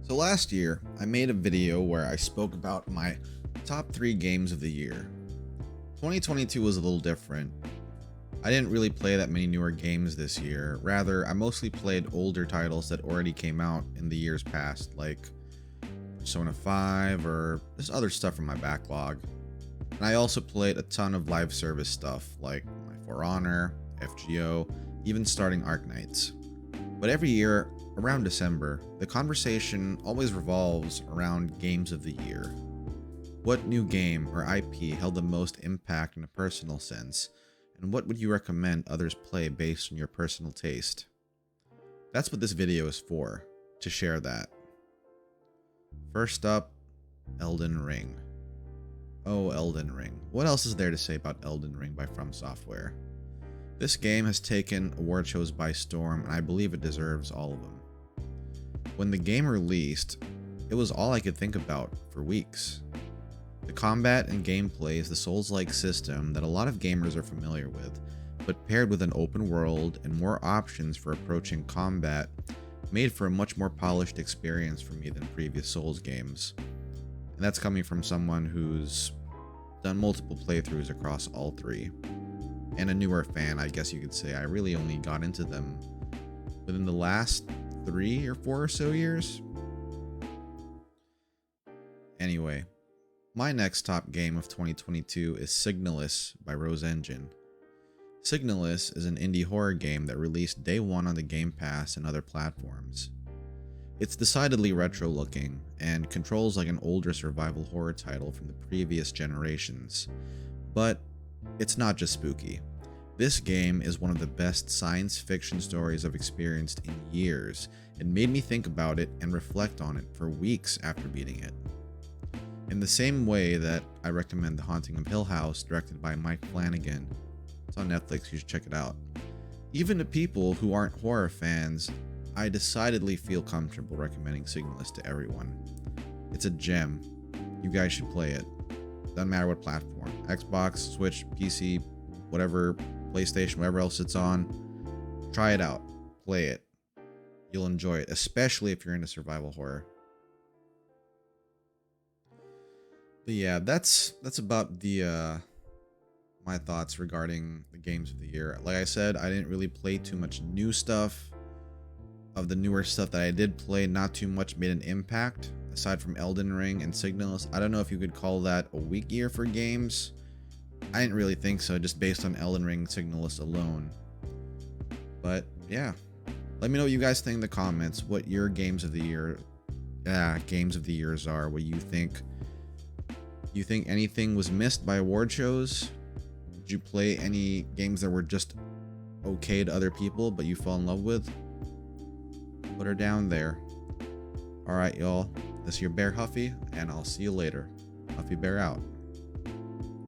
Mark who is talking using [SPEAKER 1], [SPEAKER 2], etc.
[SPEAKER 1] So last year, I made a video where I spoke about my top 3 games of the year. 2022 was a little different. I didn't really play that many newer games this year. Rather, I mostly played older titles that already came out in the years past, like Persona 5 or just other stuff from my backlog. And I also played a ton of live service stuff like My For Honor, FGO, even starting Arknights. But every year, around December, the conversation always revolves around games of the year. What new game or IP held the most impact in a personal sense, and what would you recommend others play based on your personal taste? That's what this video is for, to share that. First up, Elden Ring. Oh, Elden Ring. What else is there to say about Elden Ring by From Software? This game has taken award shows by storm, and I believe it deserves all of them. When the game released, it was all I could think about for weeks. The combat and gameplay is the Souls-like system that a lot of gamers are familiar with, but paired with an open world and more options for approaching combat, made for a much more polished experience for me than previous Souls games. And that's coming from someone who's done multiple playthroughs across all three. And a newer fan, I guess you could say. I really only got into them within the last 3 or 4 or so years. Anyway, my next top game of 2022 is Signalus by Rose Engine. Signalus is an indie horror game that released day one on the Game Pass and other platforms. It's decidedly retro looking and controls like an older survival horror title from the previous generations, but it's not just spooky. This game is one of the best science fiction stories I've experienced in years. It made me think about it and reflect on it for weeks after beating it. In the same way that I recommend The Haunting of Hill House, directed by Mike Flanagan. It's on Netflix, you should check it out. Even to people who aren't horror fans, I decidedly feel comfortable recommending Signalus to everyone. It's a gem. You guys should play it. Doesn't matter what platform. Xbox, Switch, PC, whatever, PlayStation, whatever else it's on. Try it out. Play it. You'll enjoy it, especially if you're into survival horror. But yeah, that's about the my thoughts regarding the games of the year. Like I said, I didn't really play too much new stuff. Of the newer stuff that I did play, not too much made an impact, aside from Elden Ring and Signalus. I don't know if you could call that a weak year for games. I didn't really think so, just based on Elden Ring and Signalus alone. But yeah, let me know what you guys think in the comments, what your games of the years are, what you think. You think anything was missed by award shows? Did you play any games that were just okay to other people, but you fell in love with? Put her down there. Alright, y'all. This is your Bear Huffy, and I'll see you later. Huffy Bear out.